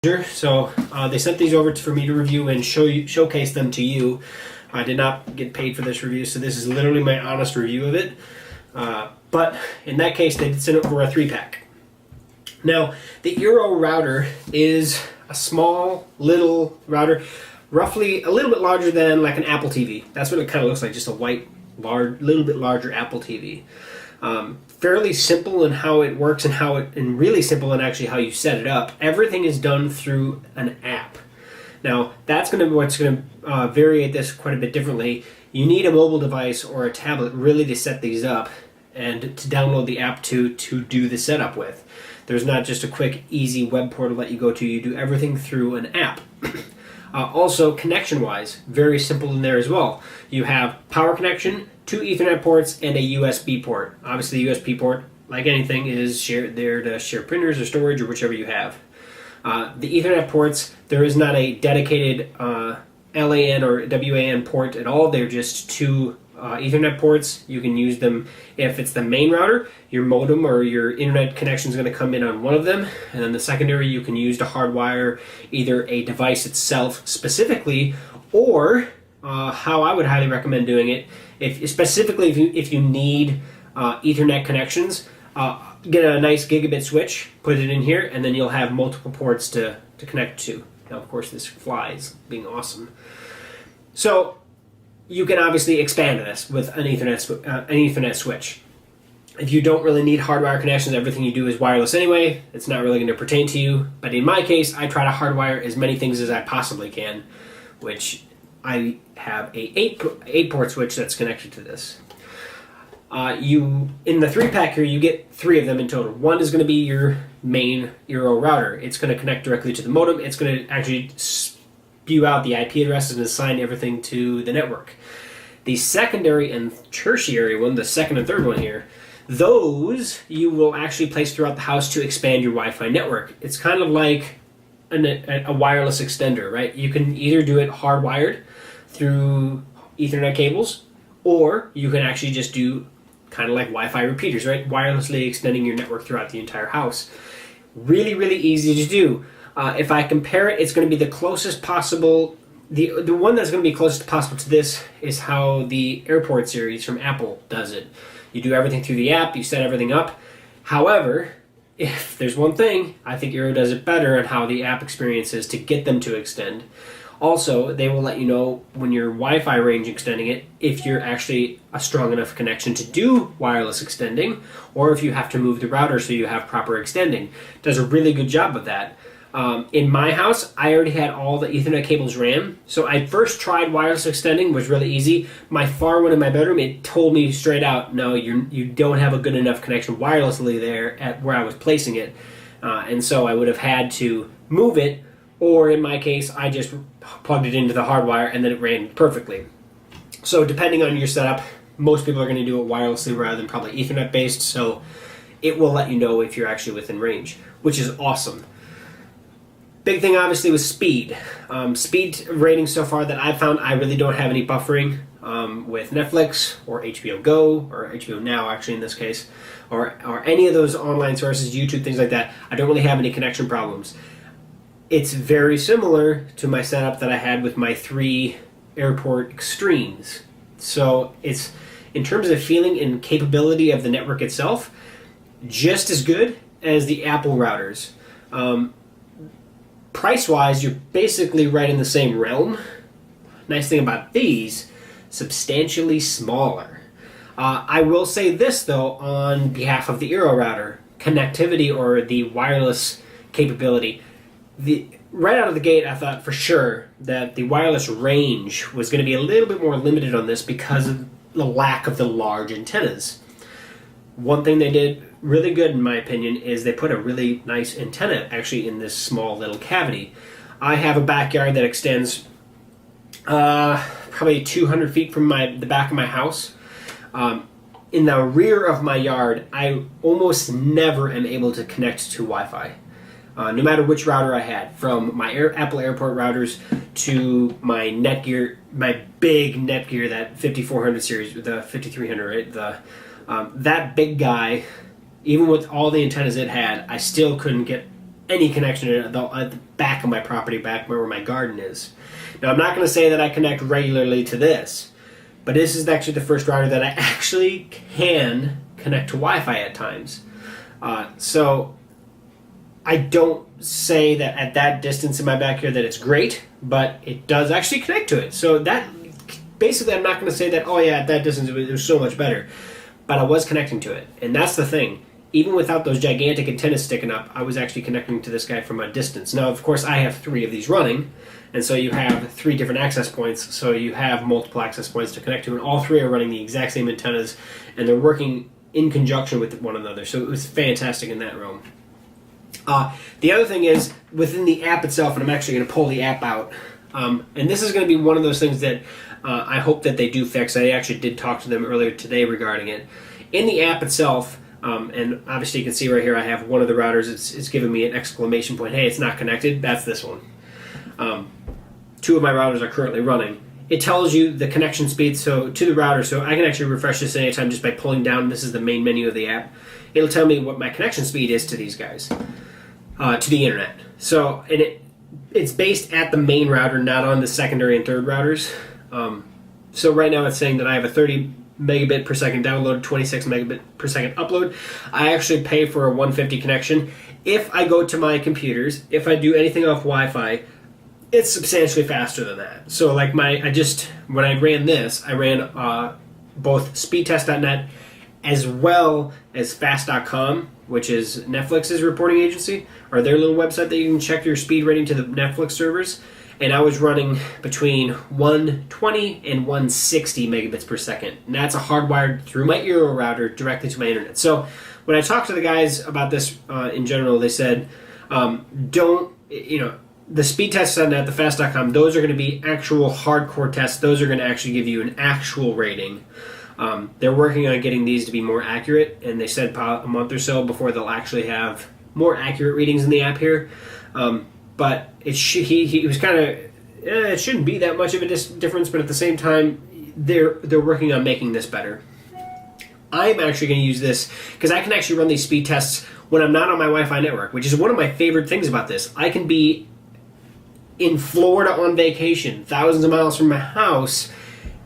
So they sent these over for me to review and showcase them to you. I did not get paid for this review, so this is literally my honest review of it. But in that case, they did send it for a 3-pack. Now, the eero router is a small, little router, roughly a little bit larger than like an Apple TV. That's what it kind of looks like, just a white, little bit larger Apple TV. Fairly simple in how it works and really simple in actually how you set it up. Everything is done through an app. Now, that's going to be what's going to variate this quite a bit differently. You need a mobile device or a tablet really to set these up and to download the app to do the setup with. There's not just a quick, easy web portal that you go to. You do everything through an app. Also, connection-wise, very simple in there as well. You have power connection, 2 Ethernet ports, and a USB port. Obviously, the USB port, like anything, is there to share printers or storage or whichever you have. The Ethernet ports, there is not a dedicated LAN or WAN port at all. They're just 2 Ethernet ports. You can use them if it's the main router. Your modem or your internet connection is going to come in on one of them, and then the secondary you can use to hardwire either a device itself specifically, or how I would highly recommend doing it, if you need Ethernet connections, get a nice gigabit switch, put it in here, and then you'll have multiple ports to connect to. Now, of course, this flies, being awesome. So you can obviously expand this with an Ethernet switch. If you don't really need hardwire connections, everything you do is wireless anyway. It's not really going to pertain to you. But in my case, I try to hardwire as many things as I possibly can, which I have a 8-port switch that's connected to this. In the 3-pack here, you get 3 of them in total. One is going to be your main eero router. It's going to connect directly to the modem. It's going to actually spew out the IP addresses and assign everything to the network. The secondary and tertiary one, the second and third one here, those you will actually place throughout the house to expand your Wi-Fi network. It's kind of like a wireless extender, right? You can either do it hardwired through Ethernet cables, or you can actually just do kind of like Wi-Fi repeaters, right? Wirelessly extending your network throughout the entire house. Really, really easy to do. If I compare it, it's going to be the closest possible. The one that's going to be closest possible to this is how the AirPort series from Apple does it. You do everything through the app, you set everything up. However, if there's one thing, I think eero does it better on how the app experience is to get them to extend. Also, they will let you know when your Wi-Fi range extending it, if you're actually a strong enough connection to do wireless extending, or if you have to move the router so you have proper extending. Does a really good job of that. In my house, I already had all the Ethernet cables ran, so I first tried wireless extending, was really easy. My far one in my bedroom, it told me straight out, no, you don't have a good enough connection wirelessly there at where I was placing it, and so I would have had to move it, or in my case, I just plugged it into the hardwire and then it ran perfectly. So depending on your setup, most people are going to do it wirelessly rather than probably Ethernet based, so it will let you know if you're actually within range, which is awesome. Big thing obviously was speed. Speed ratings so far that I've found, I really don't have any buffering with Netflix or HBO Go, or HBO Now actually in this case, or any of those online sources, YouTube, things like that. I don't really have any connection problems. It's very similar to my setup that I had with my 3 AirPort Extremes. So it's, in terms of feeling and capability of the network itself, just as good as the Apple routers. Price-wise, you're basically right in the same realm. Nice thing about these, substantially smaller. I will say this, though, on behalf of the eero router, connectivity or the wireless capability. Right out of the gate, I thought for sure that the wireless range was going to be a little bit more limited on this because of the lack of the large antennas. One thing they did really good, in my opinion, is they put a really nice antenna actually in this small little cavity. I have a backyard that extends probably 200 feet from the back of my house. In the rear of my yard, I almost never am able to connect to Wi-Fi. No matter which router I had, from my Apple AirPort routers to my Netgear, my big Netgear, that 5400 series, the 5300, right? That big guy, even with all the antennas it had, I still couldn't get any connection at the back of my property, back where my garden is. Now, I'm not going to say that I connect regularly to this, but this is actually the first router that I actually can connect to Wi-Fi at times. So I don't say that at that distance in my backyard that it's great, but it does actually connect to it. So that, basically, I'm not going to say that, oh yeah, at that distance it was so much better, but I was connecting to it. And that's the thing. Even without those gigantic antennas sticking up, I was actually connecting to this guy from a distance. Now, of course, I have 3 of these running, and so you have 3 different access points, so you have multiple access points to connect to, and all 3 are running the exact same antennas, and they're working in conjunction with one another, so it was fantastic in that realm. The other thing is, within the app itself, and I'm actually going to pull the app out, and this is going to be one of those things that I hope that they do fix. I actually did talk to them earlier today regarding it. In the app itself, and obviously you can see right here I have one of the routers, it's giving me an exclamation point, hey, it's not connected, that's this one. 2 of my routers are currently running. It tells you the connection speed to the router, so I can actually refresh this anytime just by pulling down. This is the main menu of the app. It'll tell me what my connection speed is to these guys, to the internet. So, and it's based at the main router, not on the secondary and third routers. So right now it's saying that I have a 30 megabit per second download, 26 megabit per second upload. I actually pay for a 150 connection. If I go to my computers, if I do anything off Wi-Fi, it's substantially faster than that. So like when I ran this, I ran both speedtest.net as well as fast.com, which is Netflix's reporting agency, or their little website that you can check your speed rating to the Netflix servers. And I was running between 120 and 160 megabits per second. And that's hardwired through my eero router directly to my internet. So when I talked to the guys about this in general, they said, the speed tests on that, the fast.com, those are going to be actual hardcore tests. Those are going to actually give you an actual rating. They're working on getting these to be more accurate, and they said a month or so before they'll actually have more accurate readings in the app here. But he was kind of, it shouldn't be that much of a difference, but at the same time, they're working on making this better. I'm actually going to use this because I can actually run these speed tests when I'm not on my Wi-Fi network, which is one of my favorite things about this. I can be in Florida on vacation, thousands of miles from my house,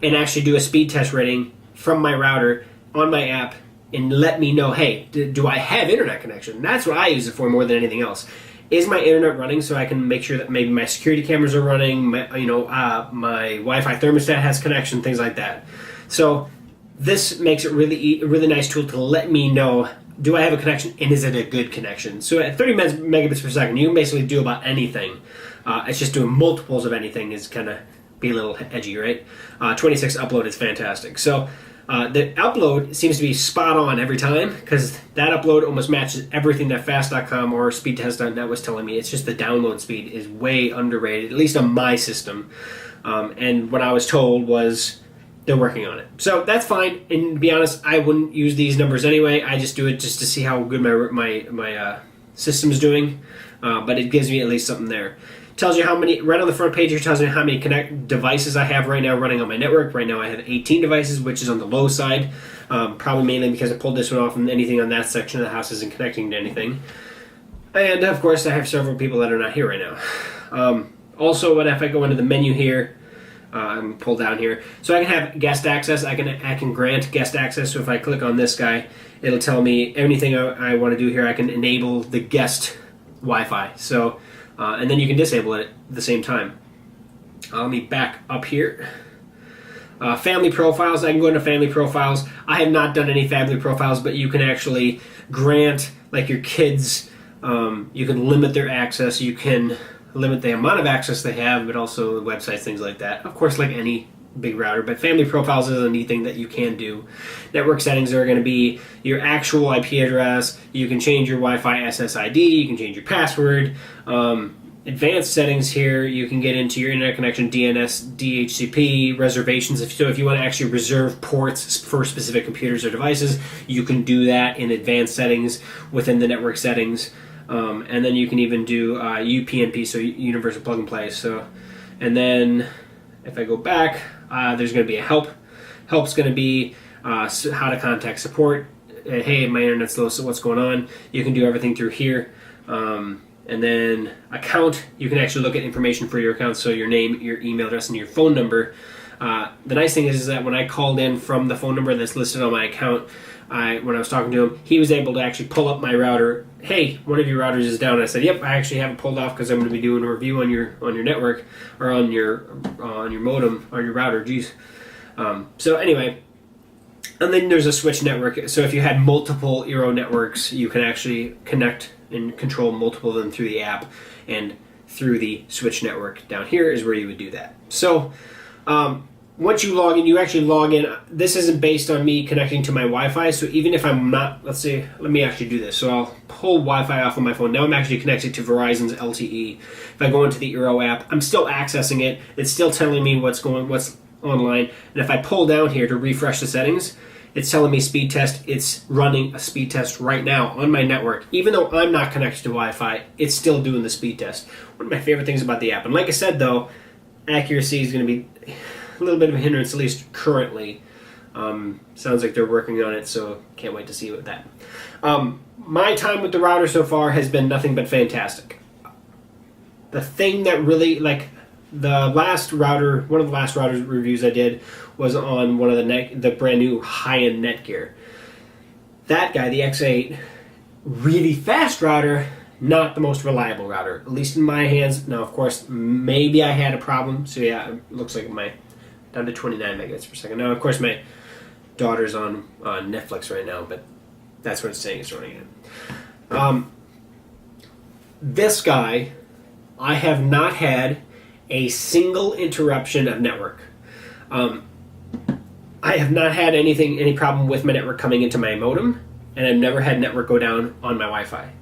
and actually do a speed test rating from my router on my app and let me know, hey, do I have internet connection? That's what I use it for more than anything else. Is my internet running so I can make sure that maybe my security cameras are running, my Wi-Fi thermostat has connection, things like that. So this makes it a really nice tool to let me know, do I have a connection and is it a good connection? So at 30 megabits per second, you can basically do about anything. It's just doing multiples of anything is kind of be a little edgy, right? 26 upload is fantastic. So the upload seems to be spot on every time because that upload almost matches everything that fast.com or speedtest.net was telling me. It's just the download speed is way underrated, at least on my system. And what I was told was they're working on it. So that's fine. And to be honest, I wouldn't use these numbers anyway. I just do it just to see how good my system's doing. But it gives me at least something there. Tells you how many, right on the front page here, tells me how many devices I have right now running on my network. Right now I have 18 devices, which is on the low side. Probably mainly because I pulled this one off and anything on that section of the house isn't connecting to anything. And of course I have several people that are not here right now. Also, if I go into the menu here, I'm pulled down here. So I can have guest access. I can grant guest access. So if I click on this guy, it'll tell me anything I want to do here. I can enable the guest Wi-Fi. So, and then you can disable it at the same time. Let me back up here. Family profiles. I can go into family profiles. I have not done any family profiles, but you can actually grant, like your kids, you can limit their access. You can limit the amount of access they have, but also websites, things like that. Of course, like any big router, but family profiles is a neat thing that you can do. Network settings are going to be your actual IP address. You can change your Wi-Fi SSID. You can change your password. Advanced settings here, you can get into your internet connection, DNS, DHCP, reservations. So if you want to actually reserve ports for specific computers or devices, you can do that in advanced settings within the network settings. And then you can even do UPnP, so universal plug and play. So, and then if I go back, there's going to be a help. Help's going to be how to contact support. Hey, my internet's slow, so what's going on? You can do everything through here. And then account, you can actually look at information for your account, so your name, your email address, and your phone number. The nice thing is that when I called in from the phone number that's listed on my account, when I was talking to him, he was able to actually pull up my router. Hey, one of your routers is down. I said, yep, I actually have it pulled off because I'm going to be doing a review on your network, or on your modem, on your router. Geez. So anyway, and then there's a switch network. So if you had multiple eero networks, you can actually connect and control multiple of them through the app and through the switch network. Down here is where you would do that. So once you log in, you actually log in. This isn't based on me connecting to my Wi-Fi, so even if I'm not, let's say, let me actually do this. So I'll pull Wi-Fi off of my phone. Now I'm actually connected to Verizon's LTE. If I go into the eero app, I'm still accessing it. It's still telling me what's online. And if I pull down here to refresh the settings, it's telling me speed test. It's running a speed test right now on my network. Even though I'm not connected to Wi-Fi, it's still doing the speed test. One of my favorite things about the app. And like I said, though, accuracy is going to be a little bit of a hindrance, at least currently. Sounds like they're working on it, so can't wait to see what that. My time with the router so far has been nothing but fantastic. The thing that really, like, the last router, one of the last router reviews I did was on one of the brand new high-end Netgear. That guy, the X8, really fast router, not the most reliable router, at least in my hands. Now, of course, maybe I had a problem. So yeah, it looks like my down to 29 megabits per second. Now, of course, my daughter's on Netflix right now, but that's what it's saying it's running in. This guy, I have not had a single interruption of network. I have not had any problem with my network coming into my modem, and I've never had network go down on my Wi-Fi.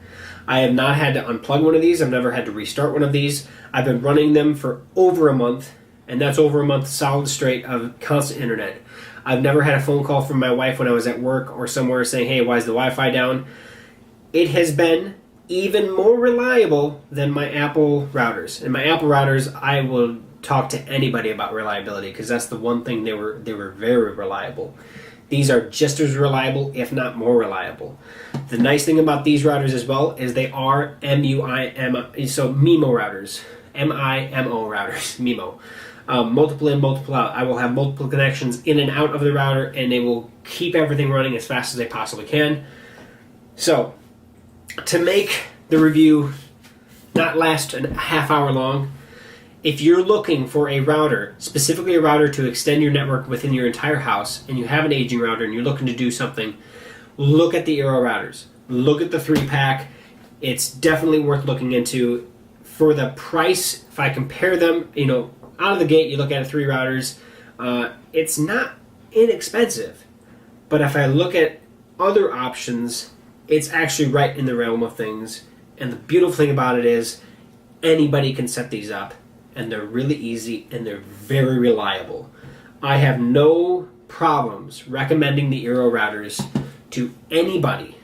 I have not had to unplug one of these. I've never had to restart one of these. I've been running them for over a month, and that's over a month solid straight of constant internet. I've never had a phone call from my wife when I was at work or somewhere saying, hey, why is the Wi-Fi down? It has been even more reliable than my Apple routers. And my Apple routers, I will talk to anybody about reliability, because that's the one thing they were very reliable. These are just as reliable, if not more reliable. The nice thing about these routers as well is they are MUIM, so MIMO routers. MIMO routers, MIMO. Multiple in, multiple out. I will have multiple connections in and out of the router, and they will keep everything running as fast as they possibly can. So, to make the review not last a half hour long, if you're looking for a router, specifically a router to extend your network within your entire house, and you have an aging router and you're looking to do something, look at the eero routers. Look at the 3-pack. It's definitely worth looking into. For the price, if I compare them, out of the gate, you look at 3 routers, it's not inexpensive. But if I look at other options, it's actually right in the realm of things. And the beautiful thing about it is anybody can set these up, and they're really easy, and they're very reliable. I have no problems recommending the eero routers to anybody